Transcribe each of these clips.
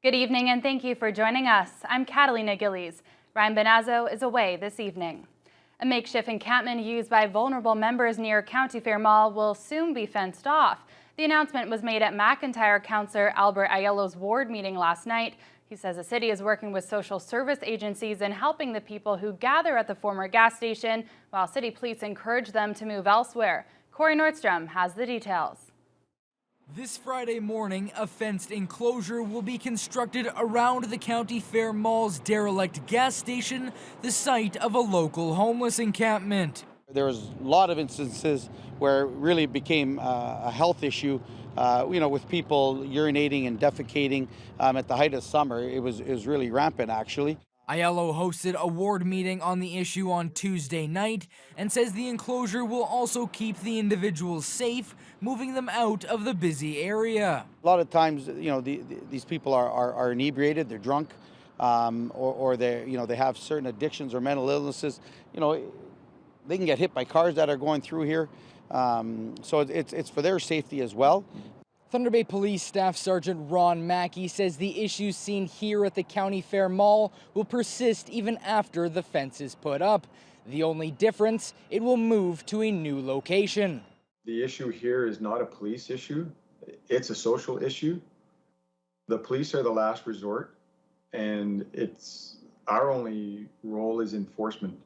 Good evening and thank you for joining us. I'm Catalina Gillies. Ryan Benazzo is away this evening. A makeshift encampment used by vulnerable members near County Fair Mall will soon be fenced off. The announcement was made at McIntyre Councillor Albert Aiello's ward meeting last night. He says the city is working with social service agencies in helping the people who gather at the former gas station, while city police encourage them to move elsewhere. Corey Nordstrom has the details. This Friday morning, a fenced enclosure will be constructed around the County Fair Mall's derelict gas station, the site of a local homeless encampment. There was a lot of instances where it really became a health issue, with people urinating and defecating at the height of summer. It was really rampant, actually. Aiello hosted a ward meeting on the issue on Tuesday night and says the enclosure will also keep the individuals safe, moving them out of the busy area. A lot of times, these people are inebriated, they're drunk, or they have certain addictions or mental illnesses. They can get hit by cars that are going through here, so it's for their safety as well. Thunder Bay Police Staff Sergeant Ron Mackey says the issues seen here at the County Fair Mall will persist even after the fence is put up. The only difference, it will move to a new location. The issue here is not a police issue, it's a social issue. The police are the last resort, and our only role is enforcement,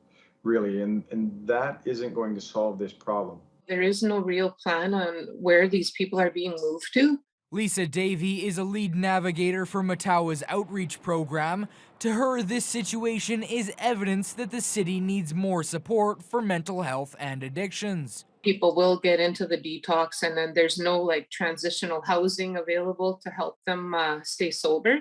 really, and that isn't going to solve this problem. There is no real plan on where these people are being moved to. Lisa Davey is a lead navigator for Matawa's outreach program. To her, this situation is evidence that the city needs more support for mental health and addictions. People will get into the detox, and then there's no transitional housing available to help them stay sober.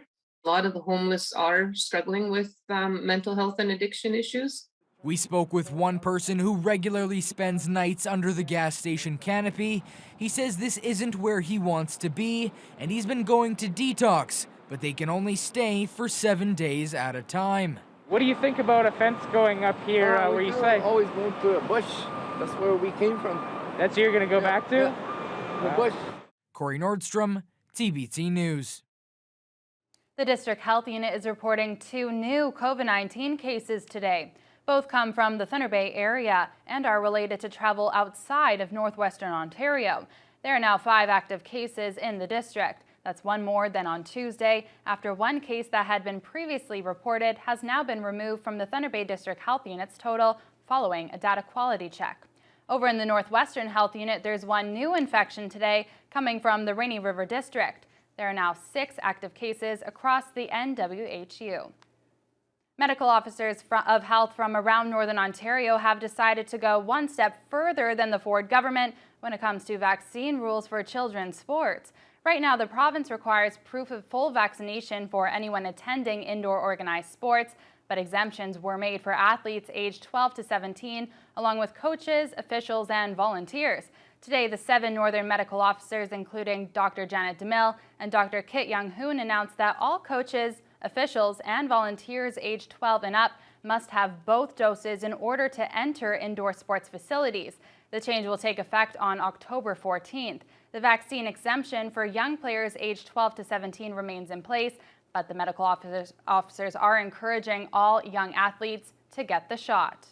A lot of the homeless are struggling with mental health and addiction issues. We spoke with one person who regularly spends nights under the gas station canopy. He says this isn't where he wants to be, and he's been going to detox, but they can only stay for 7 days at a time. What do you think about a fence going up here where you say? Always moved to a bush. That's where we came from. That's where you're going to go back to? Yeah. The bush. Corey Nordstrom, TBT News. The district health unit is reporting 2 new COVID-19 cases today. Both come from the Thunder Bay area and are related to travel outside of northwestern Ontario. There are now 5 active cases in the district. That's 1 more than on Tuesday, after 1 case that had been previously reported has now been removed from the Thunder Bay District Health Unit's total following a data quality check. Over in the Northwestern Health Unit, there's 1 new infection today coming from the Rainy River District. There are now 6 active cases across the NWHU. Medical officers of health from around Northern Ontario have decided to go 1 step further than the Ford government when it comes to vaccine rules for children's sports. Right now, the province requires proof of full vaccination for anyone attending indoor organized sports, but exemptions were made for athletes aged 12 to 17, along with coaches, officials, and volunteers. Today, the 7 Northern medical officers, including Dr. Janet DeMille and Dr. Kit Young-Hoon, announced that all coaches, officials, and volunteers aged 12 and up must have both doses in order to enter indoor sports facilities. The change will take effect on October 14th. The vaccine exemption for young players aged 12 to 17 remains in place, but the medical officers are encouraging all young athletes to get the shot.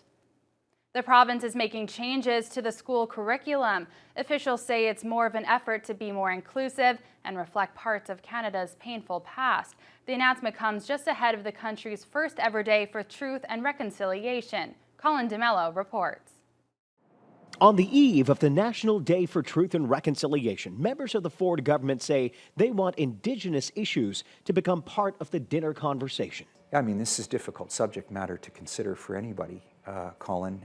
The province is making changes to the school curriculum. Officials say it's more of an effort to be more inclusive and reflect parts of Canada's painful past. The announcement comes just ahead of the country's first ever day for truth and reconciliation. Colin DeMello reports. On the eve of the National Day for Truth and Reconciliation, members of the Ford government say they want Indigenous issues to become part of the dinner conversation. I mean, this is difficult subject matter to consider for anybody, Colin,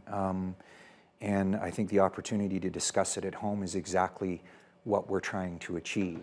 and I think the opportunity to discuss it at home is exactly what we're trying to achieve.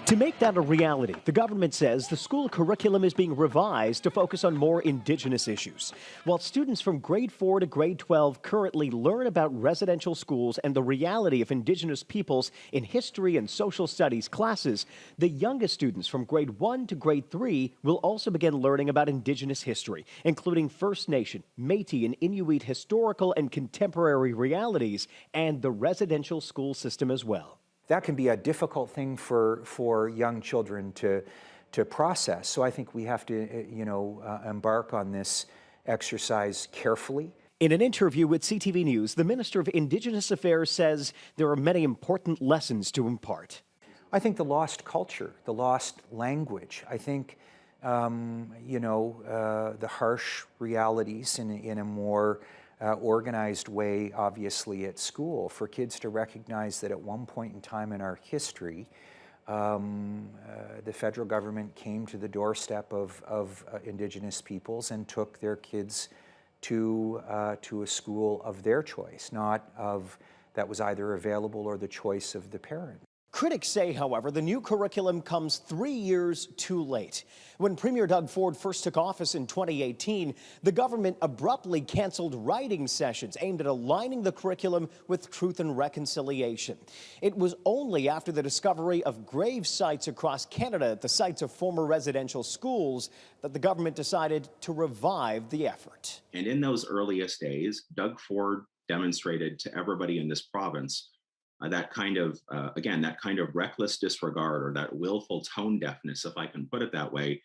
To make that a reality, the government says the school curriculum is being revised to focus on more Indigenous issues. While students from grade 4 to grade 12 currently learn about residential schools and the reality of Indigenous peoples in history and social studies classes, the youngest students from grade 1 to grade 3 will also begin learning about Indigenous history, including First Nation, Métis, and Inuit historical and contemporary realities, and the residential school system as well. that can be a difficult thing for young children to process. So I think we have to, embark on this exercise carefully. In an interview with CTV News, the Minister of Indigenous Affairs says there are many important lessons to impart. I think the lost culture, the lost language, I think, the harsh realities in a more organized way, obviously, at school, for kids to recognize that at one point in time in our history, the federal government came to the doorstep of Indigenous peoples and took their kids to a school of their choice, not of that was either available or the choice of the parent. Critics say, however, the new curriculum comes 3 years too late. When Premier Doug Ford first took office in 2018, the government abruptly canceled writing sessions aimed at aligning the curriculum with truth and reconciliation. It was only after the discovery of grave sites across Canada at the sites of former residential schools that the government decided to revive the effort. And in those earliest days, Doug Ford demonstrated to everybody in this province that kind of reckless disregard, or that willful tone deafness, if I can put it that way,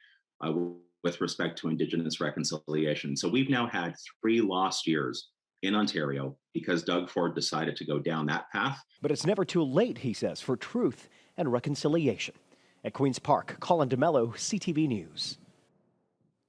with respect to Indigenous reconciliation. So we've now had 3 lost years in Ontario because Doug Ford decided to go down that path. But it's never too late, he says, for truth and reconciliation. At Queen's Park, Colin DeMello, CTV News.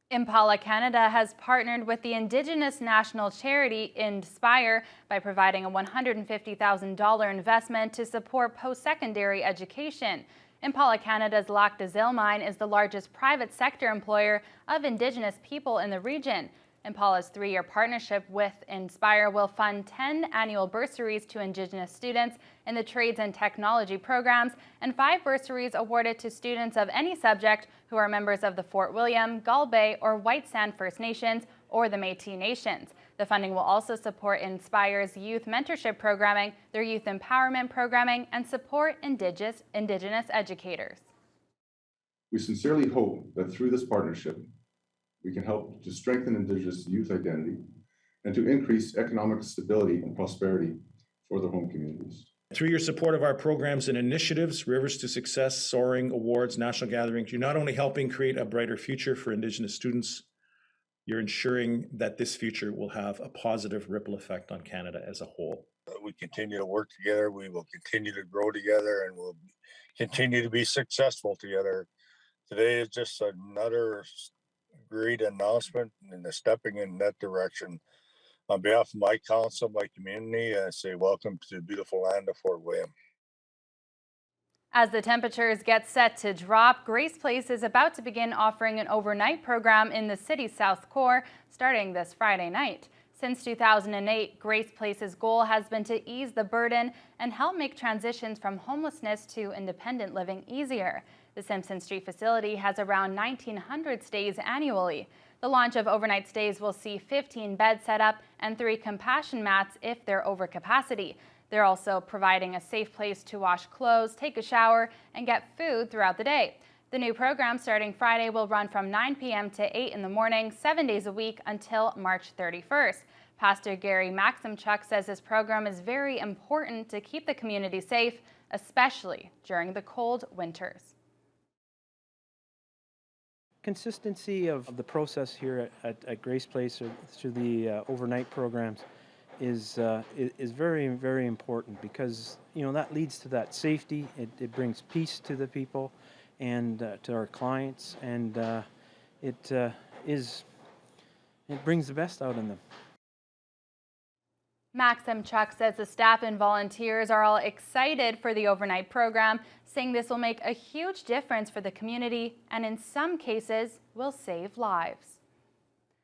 Impala Canada has partnered with the Indigenous national charity Inspire by providing a $150,000 investment to support post-secondary education. Impala Canada's Lac des Îles mine is the largest private sector employer of Indigenous people in the region. Impala's 3-year partnership with Inspire will fund 10 annual bursaries to Indigenous students in the trades and technology programs, and 5 bursaries awarded to students of any subject who are members of the Fort William, Gull Bay, or White Sand First Nations or the Métis Nations. The funding will also support Inspire's youth mentorship programming, their youth empowerment programming, and support Indigenous educators. We sincerely hope that through this partnership, we can help to strengthen Indigenous youth identity and to increase economic stability and prosperity for their home communities. Through your support of our programs and initiatives, Rivers to Success, Soaring, Awards, National Gatherings, you're not only helping create a brighter future for Indigenous students, you're ensuring that this future will have a positive ripple effect on Canada as a whole. We continue to work together, we will continue to grow together, and we'll continue to be successful together. Today is just another great announcement and a stepping in that direction. On behalf of my council, my community, I say welcome to the beautiful land of Fort William. As the temperatures get set to drop, Grace Place is about to begin offering an overnight program in the city's South Core starting this Friday night. Since 2008, Grace Place's goal has been to ease the burden and help make transitions from homelessness to independent living easier. The Simpson Street facility has around 1,900 stays annually. The launch of overnight stays will see 15 beds set up and 3 compassion mats if they're over capacity. They're also providing a safe place to wash clothes, take a shower, and get food throughout the day. The new program starting Friday will run from 9 p.m. to 8 in the morning, 7 days a week until March 31st. Pastor Gary Maximchuk says this program is very important to keep the community safe, especially during the cold winters. Consistency of the process here at Grace Place or through the overnight programs is very, very important because, that leads to that safety. It brings peace to the people and to our clients, and it brings the best out in them. Maximchuk says the staff and volunteers are all excited for the overnight program, saying this will make a huge difference for the community and in some cases will save lives.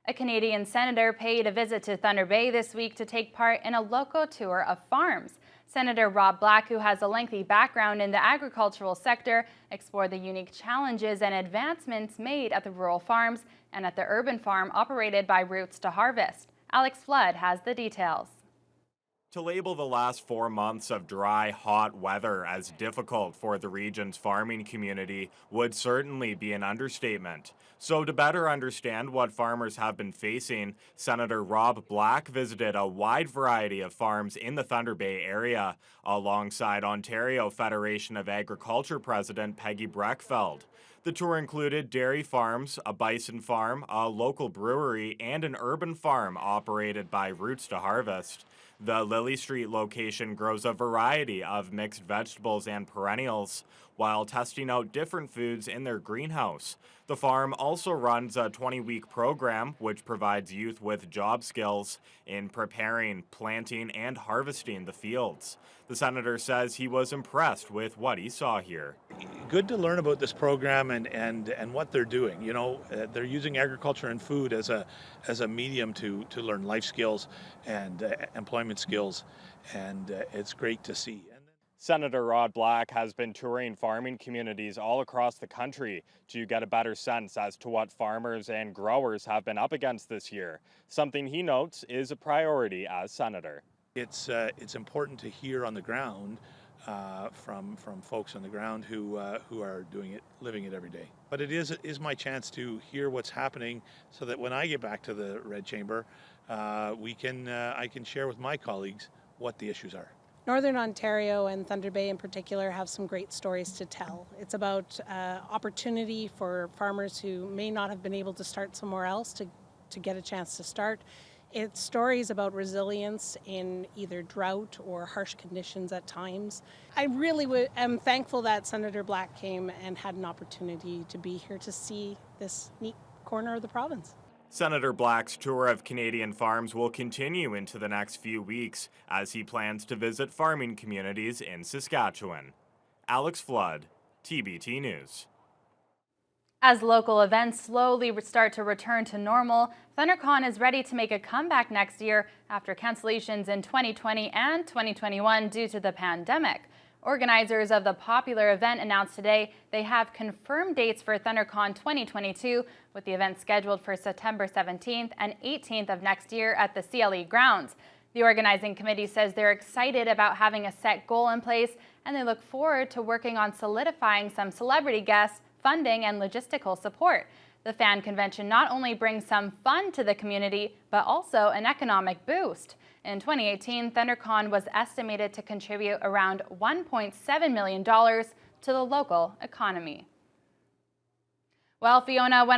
A Canadian senator paid a visit to Thunder Bay this week to take part in a local tour of farms. Senator Rob Black, who has a lengthy background in the agricultural sector, explored the unique challenges and advancements made at the rural farms and at the urban farm operated by Roots to Harvest. Alex Flood has the details. To label the last 4 months of dry, hot weather as difficult for the region's farming community would certainly be an understatement. So to better understand what farmers have been facing, Senator Rob Black visited a wide variety of farms in the Thunder Bay area, alongside Ontario Federation of Agriculture President Peggy Breckfeld. The tour included dairy farms, a bison farm, a local brewery, and an urban farm operated by Roots to Harvest. The Lily Street location grows a variety of mixed vegetables and perennials, while testing out different foods in their greenhouse. The farm also runs a 20-week program which provides youth with job skills in preparing, planting, and harvesting the fields. The senator says he was impressed with what he saw here. Good to learn about this program and what they're doing. You know, they're using agriculture and food as a medium to learn life skills and employment skills, and it's great to see. Senator Rod Black has been touring farming communities all across the country to get a better sense as to what farmers and growers have been up against this year, something he notes is a priority as senator. It's important to hear on the ground from folks on the ground who are doing it, living it every day. But it is my chance to hear what's happening, so that when I get back to the Red Chamber, I can share with my colleagues what the issues are. Northern Ontario and Thunder Bay in particular have some great stories to tell. It's about opportunity for farmers who may not have been able to start somewhere else to get a chance to start. It's stories about resilience in either drought or harsh conditions at times. I really am thankful that Senator Black came and had an opportunity to be here to see this neat corner of the province. Senator Black's tour of Canadian farms will continue into the next few weeks as he plans to visit farming communities in Saskatchewan. Alex Flood, TBT News. As local events slowly start to return to normal, Thundercon is ready to make a comeback next year after cancellations in 2020 and 2021 due to the pandemic. Organizers of the popular event announced today they have confirmed dates for Thundercon 2022, with the event scheduled for September 17th and 18th of next year at the CLE grounds. The organizing committee says they're excited about having a set goal in place, and they look forward to working on solidifying some celebrity guests, funding, and logistical support. The fan convention not only brings some fun to the community, but also an economic boost. In 2018, Thundercon was estimated to contribute around $1.7 million to the local economy. Well, Fiona, when